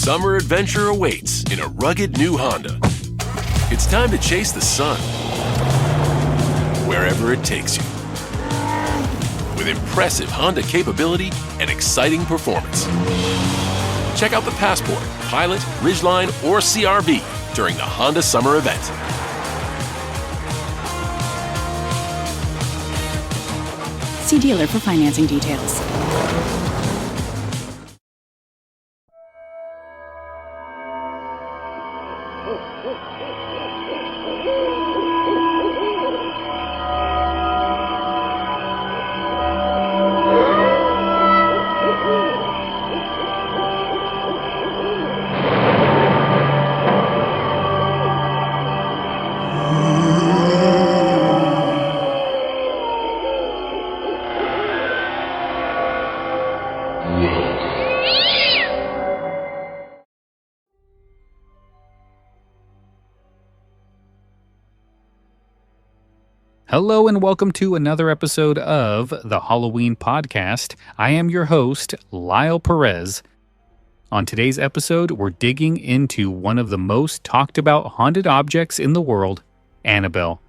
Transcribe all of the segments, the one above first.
Summer adventure awaits in a rugged new Honda. It's time to chase the sun wherever it takes you. With impressive Honda capability and exciting performance. Check out the Passport, Pilot, Ridgeline, or CR-V during the Honda Summer event. See dealer for financing details. Hello and welcome to another episode of the Halloween Podcast. I am your host, Lyle Perez. On today's episode, we're digging into one of the most talked about haunted objects in the world, Annabelle.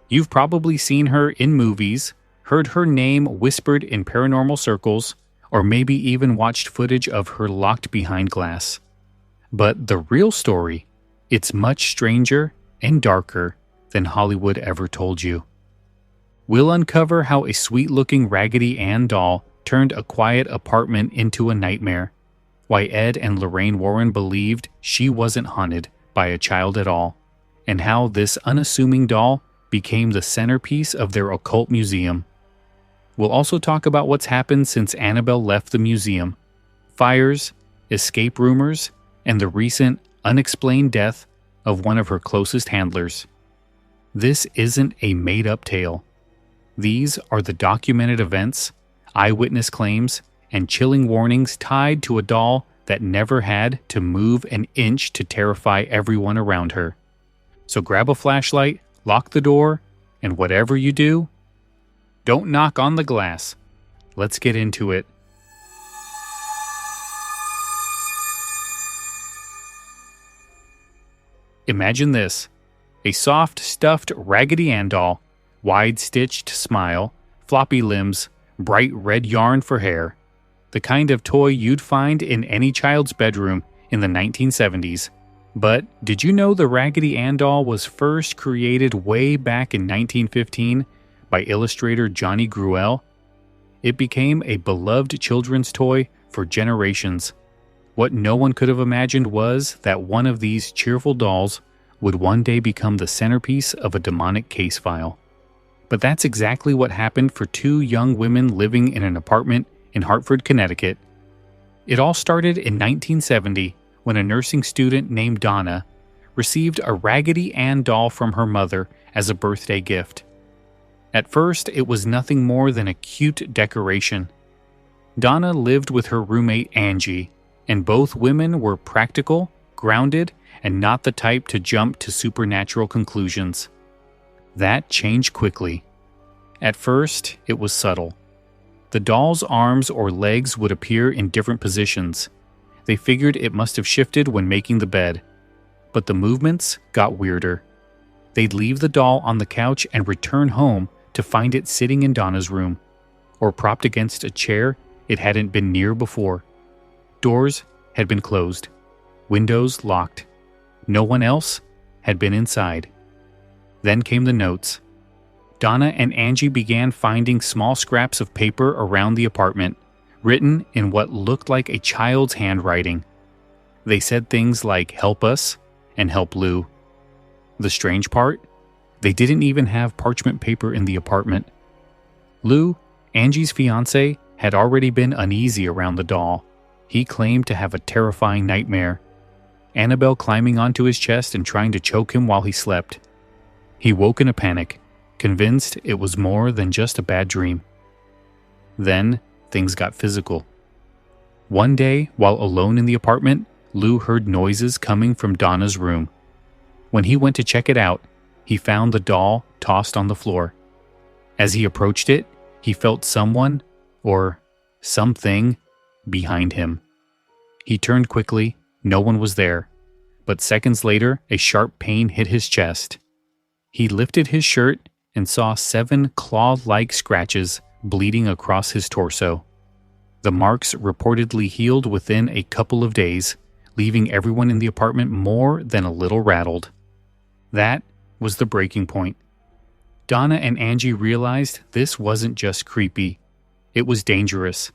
You've probably seen her in movies, heard her name whispered in paranormal circles, or maybe even watched footage of her locked behind glass. But the real story, it's much stranger and darker than Hollywood ever told you. We'll uncover how a sweet-looking Raggedy Ann doll turned a quiet apartment into a nightmare, why Ed and Lorraine Warren believed she wasn't haunted by a child at all, and how this unassuming doll became the centerpiece of their occult museum. We'll also talk about what's happened since Annabelle left the museum, fires, escape rumors, and the recent unexplained death of one of her closest handlers. This isn't a made-up tale. These are the documented events, eyewitness claims, and chilling warnings tied to a doll that never had to move an inch to terrify everyone around her. So grab a flashlight, lock the door, and whatever you do, don't knock on the glass. Let's get into it. Imagine this: a soft, stuffed Raggedy Ann doll, wide-stitched smile, floppy limbs, bright red yarn for hair. The kind of toy you'd find in any child's bedroom in the 1970s. But did you know the Raggedy Ann doll was first created way back in 1915 by illustrator Johnny Gruelle? It became a beloved children's toy for generations. What no one could have imagined was that one of these cheerful dolls would one day become the centerpiece of a demonic case file. But that's exactly what happened for two young women living in an apartment in Hartford, Connecticut. It all started in 1970 when a nursing student named Donna received a Raggedy Ann doll from her mother as a birthday gift. At first, it was nothing more than a cute decoration. Donna lived with her roommate Angie, and both women were practical, grounded, and not the type to jump to supernatural conclusions. That changed quickly. At first, it was subtle. The doll's arms or legs would appear in different positions. They figured it must have shifted when making the bed. But the movements got weirder. They'd leave the doll on the couch and return home to find it sitting in Donna's room, or propped against a chair it hadn't been near before. Doors had been closed, windows locked. No one else had been inside. Then came the notes. Donna and Angie began finding small scraps of paper around the apartment, written in what looked like a child's handwriting. They said things like "help us" and "help Lou." The strange part? They didn't even have parchment paper in the apartment. Lou, Angie's fiancé, had already been uneasy around the doll. He claimed to have a terrifying nightmare. Annabelle climbing onto his chest and trying to choke him while he slept. He woke in a panic, convinced it was more than just a bad dream. Then, things got physical. One day, while alone in the apartment, Lou heard noises coming from Donna's room. When he went to check it out, he found the doll tossed on the floor. As he approached it, he felt someone, or something, behind him. He turned quickly, No one was there, but seconds later, a sharp pain hit his chest. He lifted his shirt and saw 7 claw-like scratches bleeding across his torso. The marks reportedly healed within a couple of days, leaving everyone in the apartment more than a little rattled. That was the breaking point. Donna and Angie realized this wasn't just creepy. It was dangerous,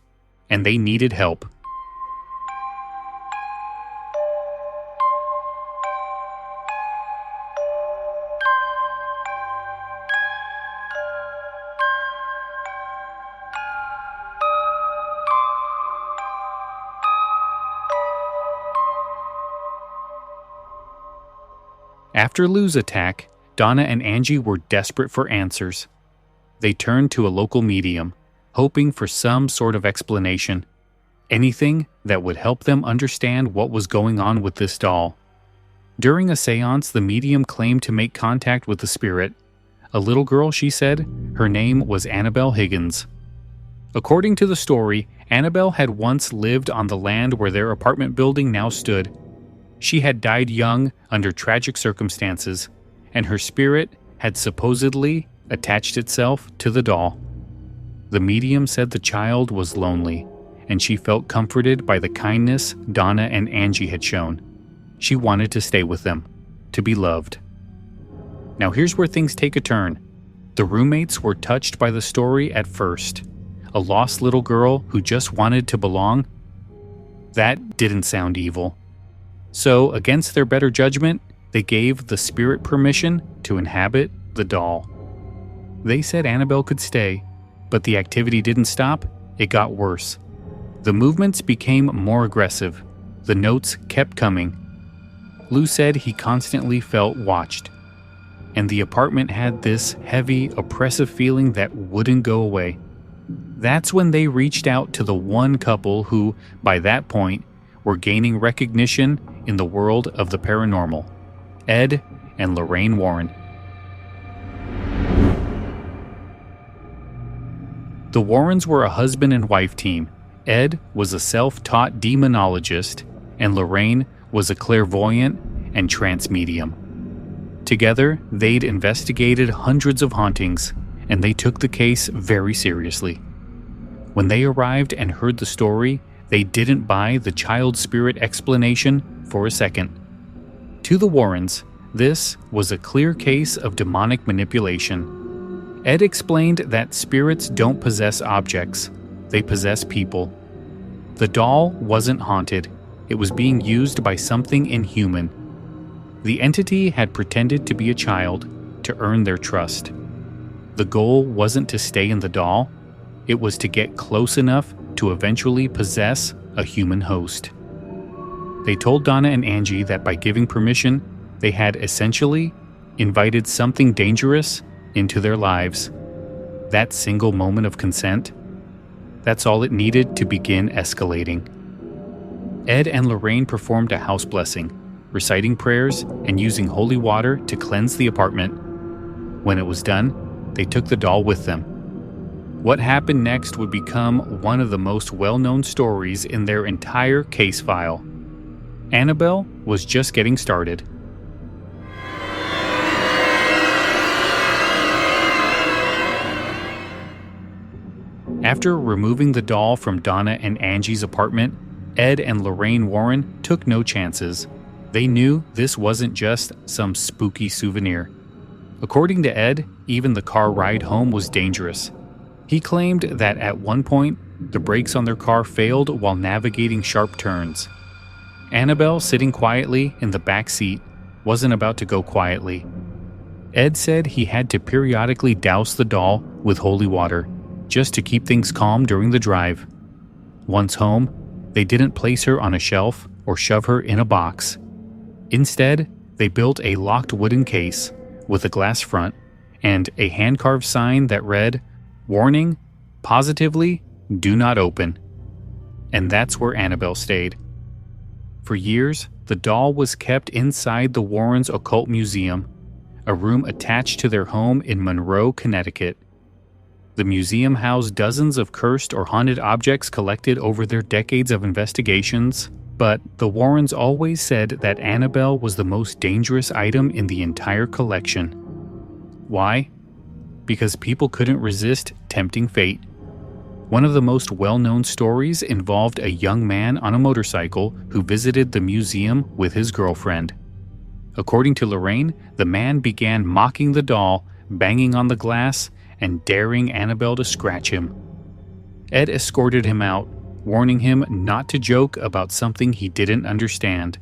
and they needed help. After Lou's attack, Donna and Angie were desperate for answers. They turned to a local medium, hoping for some sort of explanation, anything that would help them understand what was going on with this doll. During a seance, the medium claimed to make contact with the spirit. A little girl, she said. Her name was Annabelle Higgins. According to the story, Annabelle had once lived on the land where their apartment building now stood. She had died young under tragic circumstances, and her spirit had supposedly attached itself to the doll. The medium said the child was lonely, and she felt comforted by the kindness Donna and Angie had shown. She wanted to stay with them, to be loved. Now here's where things take a turn. The roommates were touched by the story at first. A lost little girl who just wanted to belong? That didn't sound evil. So, against their better judgment, they gave the spirit permission to inhabit the doll. They said Annabelle could stay, but the activity didn't stop, it got worse. The movements became more aggressive. The notes kept coming. Lou said he constantly felt watched, and the apartment had this heavy, oppressive feeling that wouldn't go away. That's when they reached out to the one couple who, by that point, were gaining recognition in the world of the paranormal, Ed and Lorraine Warren. The Warrens were a husband and wife team. Ed was a self-taught demonologist, and Lorraine was a clairvoyant and trance medium. Together, they'd investigated hundreds of hauntings, and they took the case very seriously. When they arrived and heard the story, they didn't buy the child spirit explanation for a second. To the Warrens, this was a clear case of demonic manipulation. Ed explained that spirits don't possess objects, they possess people. The doll wasn't haunted, it was being used by something inhuman. The entity had pretended to be a child to earn their trust. The goal wasn't to stay in the doll, it was to get close enough to eventually possess a human host. They told Donna and Angie that by giving permission, they had essentially invited something dangerous into their lives. That single moment of consent, that's all it needed to begin escalating. Ed and Lorraine performed a house blessing, reciting prayers and using holy water to cleanse the apartment. When it was done, they took the doll with them. What happened next would become one of the most well-known stories in their entire case file. Annabelle was just getting started. After removing the doll from Donna and Angie's apartment, Ed and Lorraine Warren took no chances. They knew this wasn't just some spooky souvenir. According to Ed, even the car ride home was dangerous. He claimed that at one point, the brakes on their car failed while navigating sharp turns. Annabelle, sitting quietly in the back seat, wasn't about to go quietly. Ed said he had to periodically douse the doll with holy water, just to keep things calm during the drive. Once home, they didn't place her on a shelf or shove her in a box. Instead, they built a locked wooden case with a glass front and a hand-carved sign that read, "Warning, positively, do not open." And that's where Annabelle stayed. For years, the doll was kept inside the Warrens' Occult Museum, a room attached to their home in Monroe, Connecticut. The museum housed dozens of cursed or haunted objects collected over their decades of investigations, But the Warrens always said that Annabelle was the most dangerous item in the entire collection. Why? Because people couldn't resist tempting fate. One of the most well-known stories involved a young man on a motorcycle who visited the museum with his girlfriend. According to Lorraine, the man began mocking the doll, banging on the glass, and daring Annabelle to scratch him. Ed escorted him out, warning him not to joke about something he didn't understand.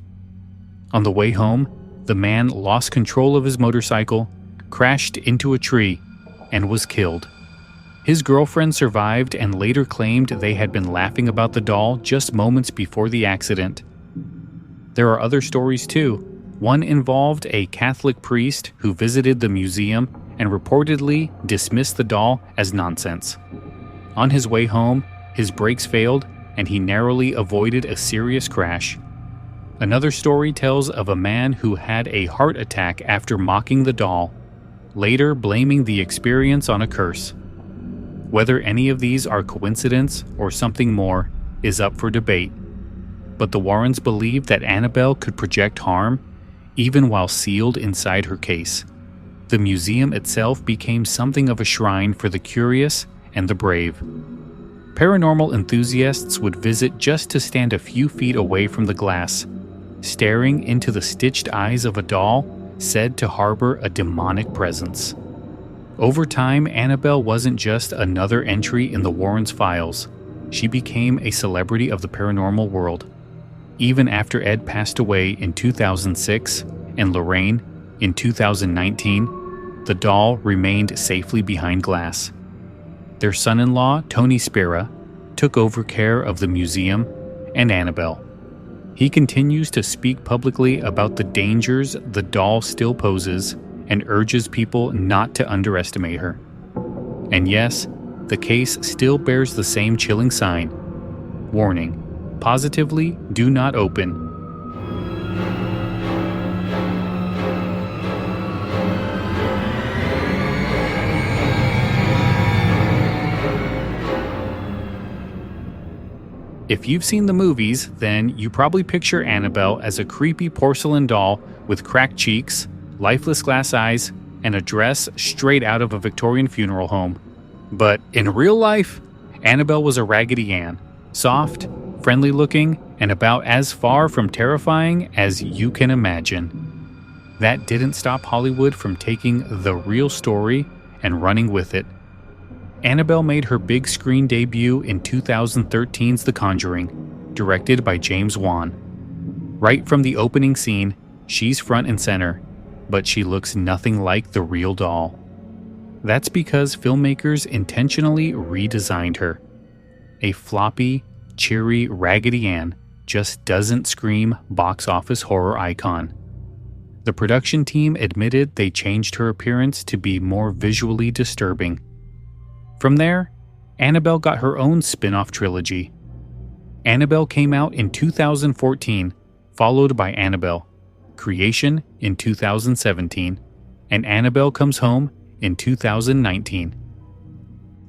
On the way home, the man lost control of his motorcycle, crashed into a tree, and was killed. His girlfriend survived and later claimed they had been laughing about the doll just moments before the accident. There are other stories too. One involved a Catholic priest who visited the museum and reportedly dismissed the doll as nonsense. On his way home, his brakes failed and he narrowly avoided a serious crash. Another story tells of a man who had a heart attack after mocking the doll, later blaming the experience on a curse. Whether any of these are coincidence or something more is up for debate, but the Warrens believed that Annabelle could project harm even while sealed inside her case. The museum itself became something of a shrine for the curious and the brave. Paranormal enthusiasts would visit just to stand a few feet away from the glass, staring into the stitched eyes of a doll said to harbor a demonic presence. Over time, Annabelle wasn't just another entry in the Warrens' files. She became a celebrity of the paranormal world. Even after Ed passed away in 2006 and Lorraine in 2019, the doll remained safely behind glass. Their son-in-law, Tony Spera, took over care of the museum and Annabelle. He continues to speak publicly about the dangers the doll still poses and urges people not to underestimate her. And yes, the case still bears the same chilling sign. Warning: positively do not open. If you've seen the movies, then you probably picture Annabelle as a creepy porcelain doll with cracked cheeks, lifeless glass eyes, and a dress straight out of a Victorian funeral home. But in real life, Annabelle was a Raggedy Ann, soft, friendly looking, and about as far from terrifying as you can imagine. That didn't stop Hollywood from taking the real story and running with it. Annabelle made her big screen debut in 2013's The Conjuring, directed by James Wan. Right from the opening scene, she's front and center, but she looks nothing like the real doll. That's because filmmakers intentionally redesigned her. A floppy, cheery Raggedy Ann just doesn't scream box office horror icon. The production team admitted they changed her appearance to be more visually disturbing. From there, Annabelle got her own spin-off trilogy. Annabelle came out in 2014, followed by Annabelle, Creation in 2017, and Annabelle Comes Home in 2019.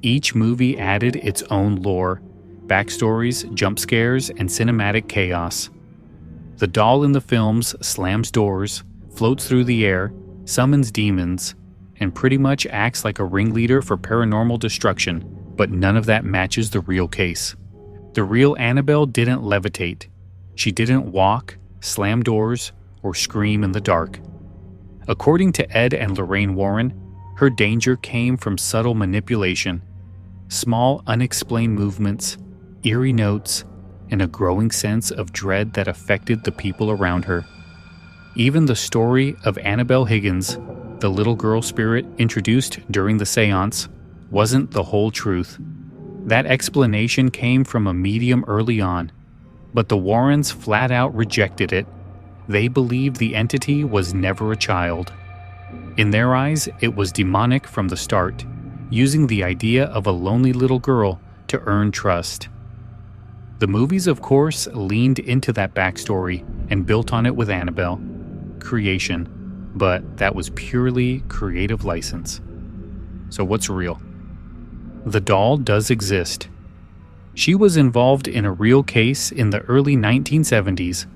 Each movie added its own lore, backstories, jump scares, and cinematic chaos. The doll in the films slams doors, floats through the air, summons demons, and pretty much acts like a ringleader for paranormal destruction, but none of that matches the real case. The real Annabelle didn't levitate. She didn't walk, slam doors, or scream in the dark. According to Ed and Lorraine Warren, her danger came from subtle manipulation, small unexplained movements, eerie notes, and a growing sense of dread that affected the people around her. Even the story of Annabelle Higgins, the little girl spirit introduced during the seance, wasn't the whole truth. That explanation came from a medium early on, but the Warrens flat out rejected it. They believed the entity was never a child. In their eyes, it was demonic from the start, using the idea of a lonely little girl to earn trust. The movies, of course, leaned into that backstory and built on it with Annabelle, Creation, but that was purely creative license. So what's real? The doll does exist. She was involved in a real case in the early 1970s.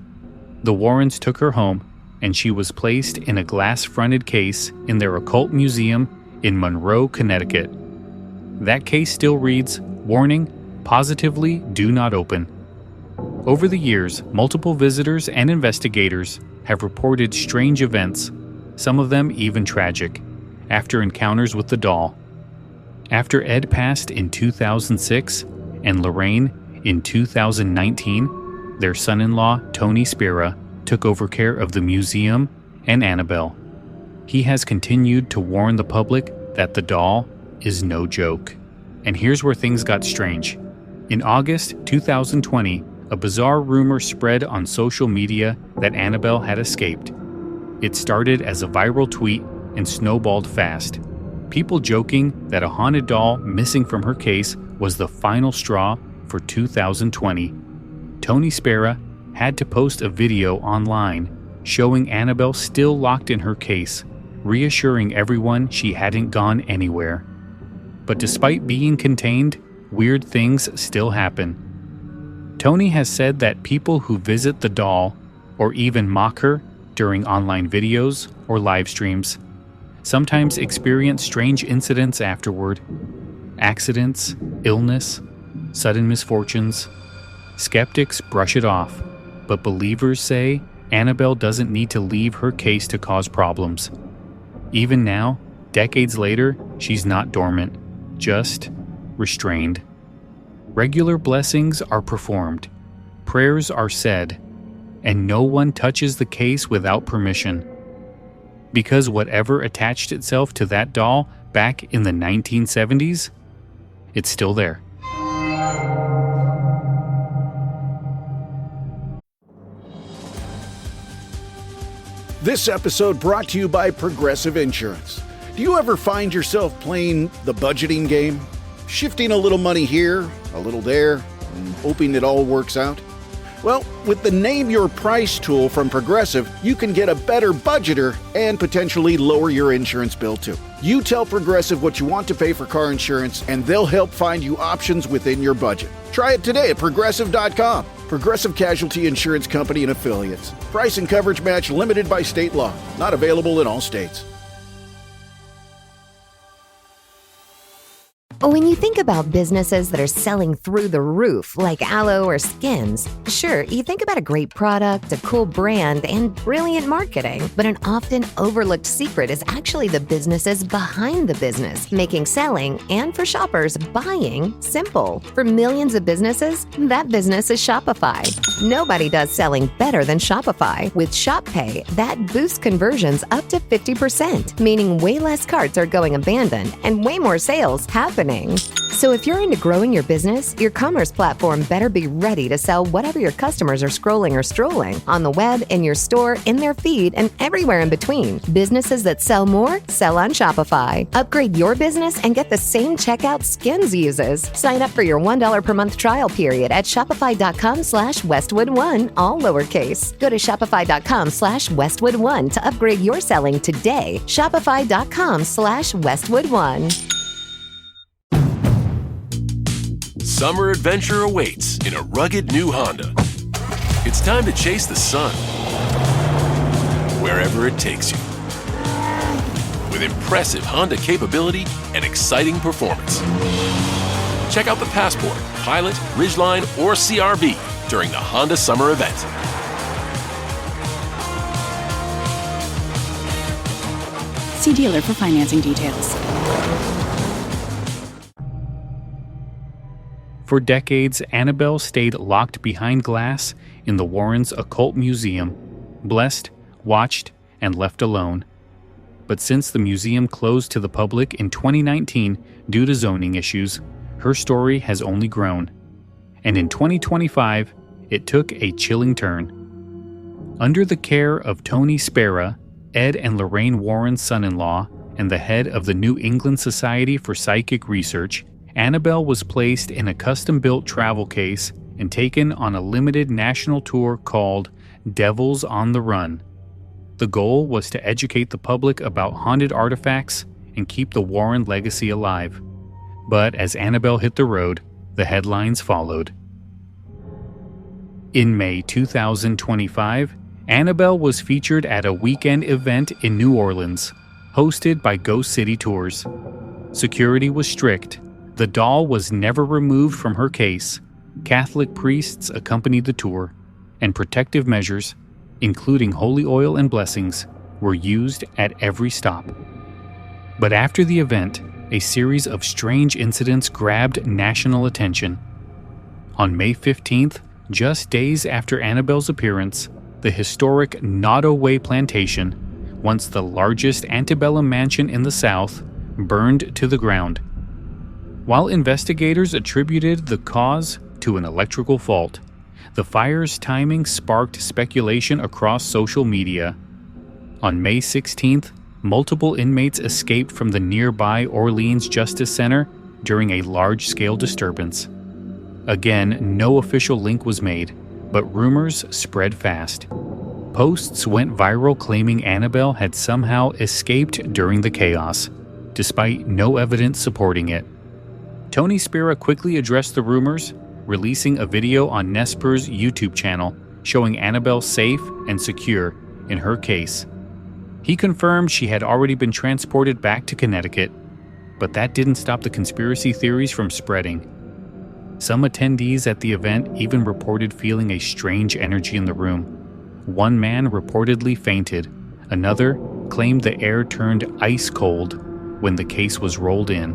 The Warrens took her home, and she was placed in a glass-fronted case in their occult museum in Monroe, Connecticut. That case still reads, "Warning, positively do not open." Over the years, multiple visitors and investigators have reported strange events, some of them even tragic, after encounters with the doll. After Ed passed in 2006 and Lorraine in 2019, their son-in-law, Tony Spera, took over care of the museum and Annabelle. He has continued to warn the public that the doll is no joke. And here's where things got strange. In August 2020, a bizarre rumor spread on social media that Annabelle had escaped. It started as a viral tweet and snowballed fast. People joking that a haunted doll missing from her case was the final straw for 2020. Tony Spera had to post a video online showing Annabelle still locked in her case, reassuring everyone she hadn't gone anywhere. But despite being contained, weird things still happen. Tony has said that people who visit the doll or even mock her during online videos or live streams sometimes experience strange incidents afterward. Accidents, illness, sudden misfortunes. Skeptics brush it off, but believers say Annabelle doesn't need to leave her case to cause problems. Even now, decades later, she's not dormant, just restrained. Regular blessings are performed, prayers are said, and no one touches the case without permission. Because whatever attached itself to that doll back in the 1970s, it's still there. This episode brought to you by Progressive Insurance. Do you ever find yourself playing the budgeting game? Shifting a little money here, a little there, and hoping it all works out? Well, with the Name Your Price tool from Progressive, you can get a better budgeter and potentially lower your insurance bill too. You tell Progressive what you want to pay for car insurance, and they'll help find you options within your budget. Try it today at Progressive.com. Progressive Casualty Insurance Company and Affiliates. Price and coverage match limited by state law. Not available in all states. When you think about businesses that are selling through the roof, like aloe or skins, sure, you think about a great product, a cool brand, and brilliant marketing. But an often overlooked secret is actually the businesses behind the business, making selling and, for shoppers, buying simple. For millions of businesses, that business is Shopify. Nobody does selling better than Shopify. With Shop Pay, that boosts conversions up to 50%, meaning way less carts are going abandoned and way more sales happening. So if you're into growing your business, your commerce platform better be ready to sell whatever your customers are scrolling or strolling on the web, in your store, in their feed, and everywhere in between. Businesses that sell more, sell on Shopify. Upgrade your business and get the same checkout Skins uses. Sign up for your $1 per month trial period at shopify.com/Westwood1, all lowercase. Go to shopify.com/Westwood1 to upgrade your selling today. Shopify.com/Westwood1. Summer adventure awaits in a rugged new Honda. It's time to chase the sun, wherever it takes you. With impressive Honda capability and exciting performance. Check out the Passport, Pilot, Ridgeline, or CR-V during the Honda Summer event. See dealer for financing details. For decades, Annabelle stayed locked behind glass in the Warrens' occult museum, blessed, watched, and left alone. But since the museum closed to the public in 2019 due to zoning issues, her story has only grown. And in 2025, it took a chilling turn. Under the care of Tony Spera, Ed and Lorraine Warren's son-in-law, and the head of the New England Society for Psychic Research, Annabelle was placed in a custom-built travel case and taken on a limited national tour called Devils on the Run. The goal was to educate the public about haunted artifacts and keep the Warren legacy alive. But as Annabelle hit the road, The headlines followed. In May 2025, Annabelle was featured at a weekend event in New Orleans, hosted by Ghost City Tours. Security was strict. The doll was never removed from her case. Catholic priests accompanied the tour, and protective measures, including holy oil and blessings, were used at every stop. But after the event, a series of strange incidents grabbed national attention. On May 15th, just days after Annabelle's appearance, the historic Notto Way plantation, once the largest antebellum mansion in the South, burned to the ground. While investigators attributed the cause to an electrical fault, the fire's timing sparked speculation across social media. On May 16th, multiple inmates escaped from the nearby Orleans Justice Center during a large-scale disturbance. Again, no official link was made, but rumors spread fast. Posts went viral claiming Annabelle had somehow escaped during the chaos, despite no evidence supporting it. Tony Spera quickly addressed the rumors, releasing a video on Nesper's YouTube channel showing Annabelle safe and secure in her case. He confirmed she had already been transported back to Connecticut, but that didn't stop the conspiracy theories from spreading. Some attendees at the event even reported feeling a strange energy in the room. One man reportedly fainted. Another claimed the air turned ice cold when the case was rolled in.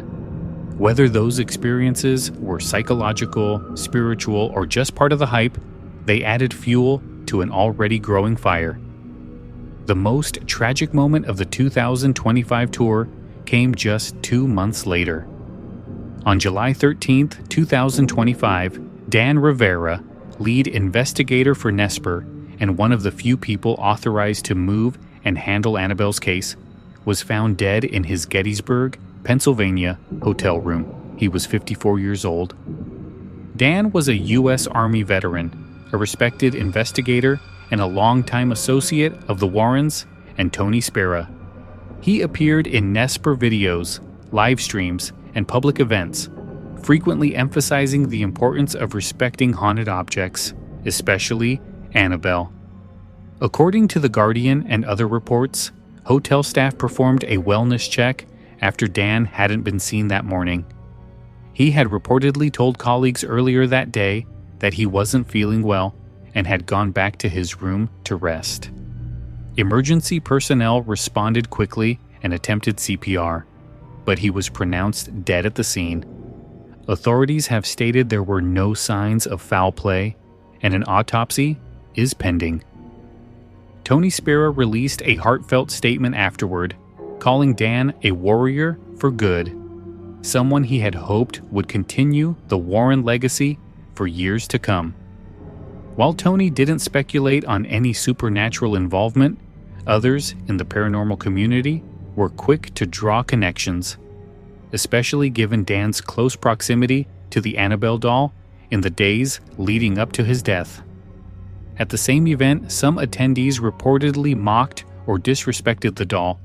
Whether those experiences were psychological, spiritual, or just part of the hype, they added fuel to an already growing fire. The most tragic moment of the 2025 tour came just 2 months later. On July 13, 2025, Dan Rivera, lead investigator for Nesper and one of the few people authorized to move and handle Annabelle's case, was found dead in his Gettysburg, Pennsylvania hotel room. He was 54 years old. Dan was a U.S. Army veteran, a respected investigator, and a longtime associate of the Warrens and Tony Spera. He appeared in Nesper videos, live streams, and public events, frequently emphasizing the importance of respecting haunted objects, especially Annabelle. According to The Guardian and other reports, hotel staff performed a wellness check after Dan hadn't been seen that morning. He had reportedly told colleagues earlier that day that he wasn't feeling well and had gone back to his room to rest. Emergency personnel responded quickly and attempted CPR, but he was pronounced dead at the scene. Authorities have stated there were no signs of foul play, and an autopsy is pending. Tony Spera released a heartfelt statement afterward, calling Dan a warrior for good, someone he had hoped would continue the Warren legacy for years to come. While Tony didn't speculate on any supernatural involvement, others in the paranormal community were quick to draw connections, especially given Dan's close proximity to the Annabelle doll in the days leading up to his death. At the same event, some attendees reportedly mocked or disrespected the doll,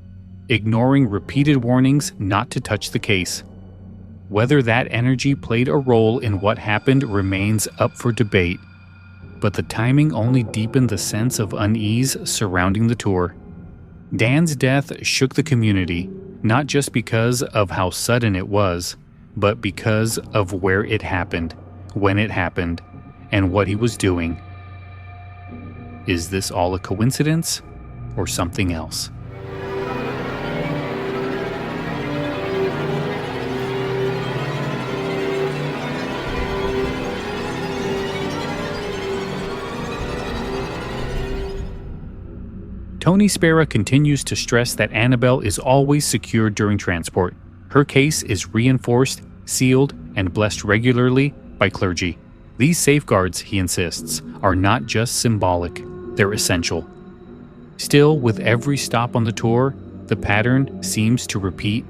ignoring repeated warnings not to touch the case. Whether that energy played a role in what happened remains up for debate, but the timing only deepened the sense of unease surrounding the tour. Dan's death shook the community, not just because of how sudden it was, but because of where it happened, when it happened, and what he was doing. Is this all a coincidence or something else? Tony Spera continues to stress that Annabelle is always secured during transport. Her case is reinforced, sealed, and blessed regularly by clergy. These safeguards, he insists, are not just symbolic, they're essential. Still, with every stop on the tour, the pattern seems to repeat: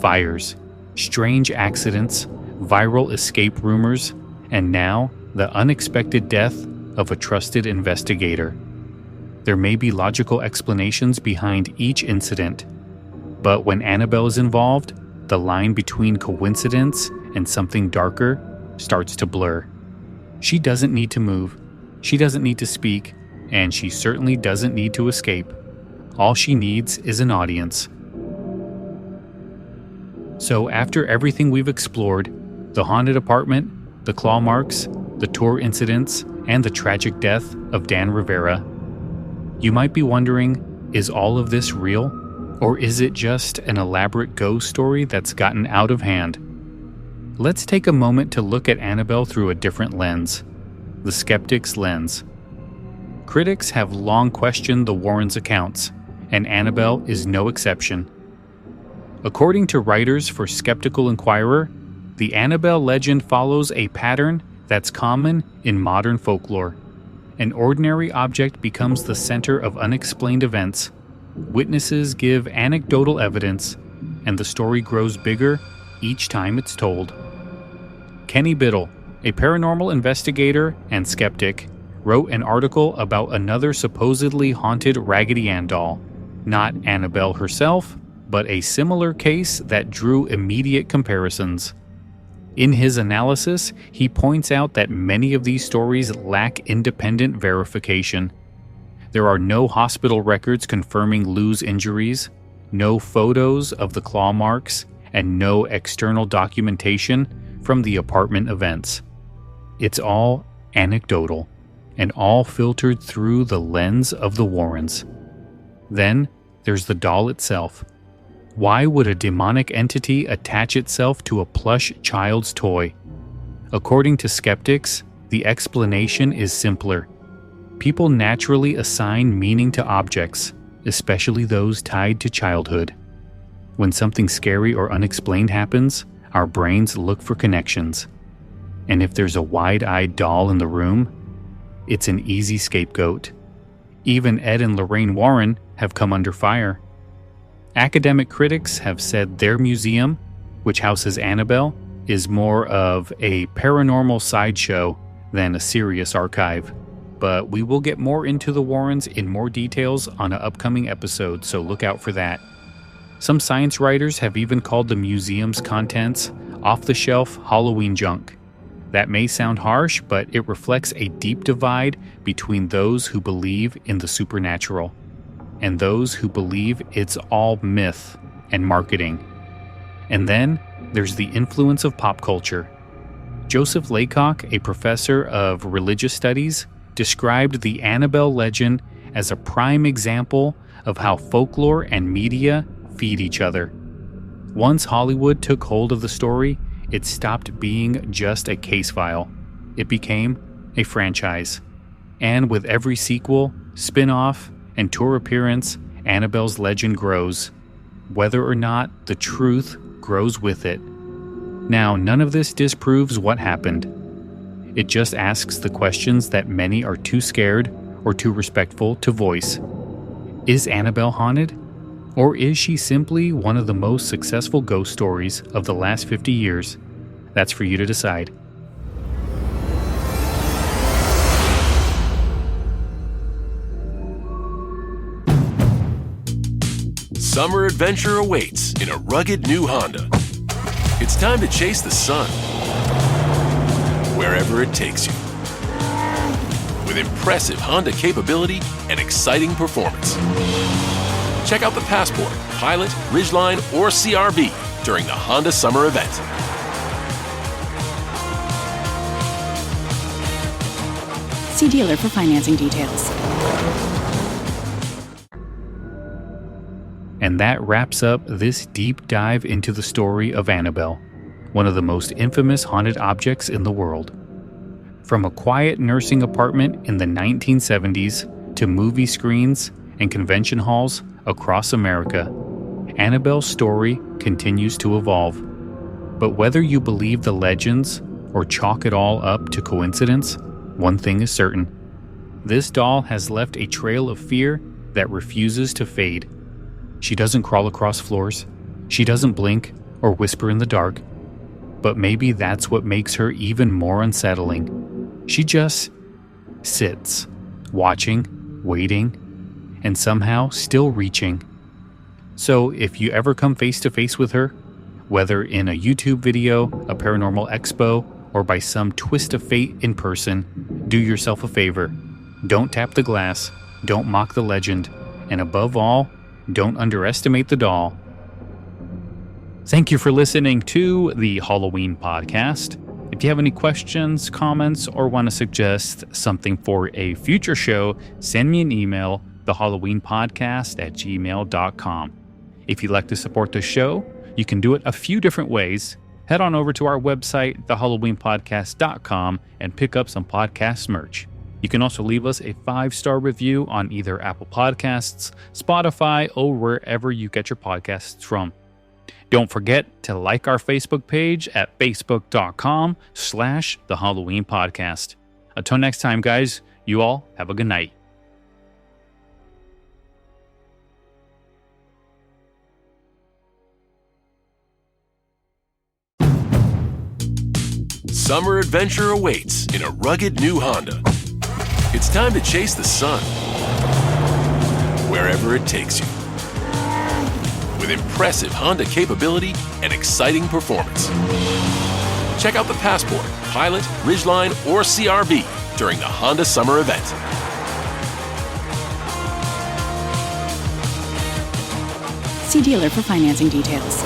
fires, strange accidents, viral escape rumors, and now the unexpected death of a trusted investigator. There may be logical explanations behind each incident, but when Annabelle is involved, the line between coincidence and something darker starts to blur. She doesn't need to move, she doesn't need to speak, and she certainly doesn't need to escape. All she needs is an audience. So after everything we've explored, the haunted apartment, the claw marks, the tour incidents, and the tragic death of Dan Rivera, you might be wondering, is all of this real? Or is it just an elaborate ghost story that's gotten out of hand? Let's take a moment to look at Annabelle through a different lens, the skeptic's lens. Critics have long questioned the Warrens' accounts, and Annabelle is no exception. According to writers for Skeptical Inquirer, the Annabelle legend follows a pattern that's common in modern folklore. An ordinary object becomes the center of unexplained events. Witnesses give anecdotal evidence, and the story grows bigger each time it's told. Kenny Biddle, a paranormal investigator and skeptic, wrote an article about another supposedly haunted Raggedy Ann doll. Not Annabelle herself, but a similar case that drew immediate comparisons. In his analysis, he points out that many of these stories lack independent verification. There are no hospital records confirming Lou's injuries, no photos of the claw marks, and no external documentation from the apartment events. It's all anecdotal, and all filtered through the lens of the Warrens. Then there's the doll itself. Why would a demonic entity attach itself to a plush child's toy? According to skeptics, the explanation is simpler. People naturally assign meaning to objects, especially those tied to childhood. When something scary or unexplained happens, our brains look for connections. And if there's a wide-eyed doll in the room, it's an easy scapegoat. Even Ed and Lorraine Warren have come under fire. Academic critics have said their museum, which houses Annabelle, is more of a paranormal sideshow than a serious archive. But we will get more into the Warrens in more details on an upcoming episode, so look out for that. Some science writers have even called the museum's contents off-the-shelf Halloween junk. That may sound harsh, but it reflects a deep divide between those who believe in the supernatural and those who believe it's all myth and marketing. And then there's the influence of pop culture. Joseph Laycock, a professor of religious studies, described the Annabelle legend as a prime example of how folklore and media feed each other. Once Hollywood took hold of the story, it stopped being just a case file. It became a franchise. And with every sequel, spin-off, and tour appearance, Annabelle's legend grows, whether or not the truth grows with it. Now, none of this disproves what happened. It just asks the questions that many are too scared or too respectful to voice. Is Annabelle haunted? Or is she simply one of the most successful ghost stories of the last 50 years? That's for you to decide. Summer adventure awaits in a rugged new Honda. It's time to chase the sun, wherever it takes you. With impressive Honda capability and exciting performance. Check out the Passport, Pilot, Ridgeline, or CR-V during the Honda Summer event. See dealer for financing details. And that wraps up this deep dive into the story of Annabelle, one of the most infamous haunted objects in the world. From a quiet nursing apartment in the 1970s to movie screens and convention halls across America, Annabelle's story continues to evolve. But whether you believe the legends or chalk it all up to coincidence, one thing is certain. This doll has left a trail of fear that refuses to fade. She doesn't crawl across floors, she doesn't blink or whisper in the dark, but maybe that's what makes her even more unsettling. She just sits, watching, waiting, and somehow still reaching. So if you ever come face to face with her, whether in a YouTube video, a paranormal expo, or by some twist of fate in person, do yourself a favor. Don't tap the glass, don't mock the legend, and above all, don't underestimate the doll. Thank you for listening to the Halloween podcast. If you have any questions, comments, or want to suggest something for a future show, send me an email, thehalloweenpodcast@gmail.com. If you'd like to support the show, you can do it a few different ways. Head on over to our website, thehalloweenpodcast.com, and pick up some podcast merch. You can also leave us a 5-star review on either Apple Podcasts, Spotify, or wherever you get your podcasts from. Don't forget to like our Facebook page at facebook.com/thehalloweenpodcast. Until next time, guys, you all have a good night. Summer adventure awaits in a rugged new Honda. It's time to chase the sun wherever it takes you. With impressive Honda capability and exciting performance. Check out the Passport, Pilot, Ridgeline, or CR-V during the Honda Summer event. See dealer for financing details.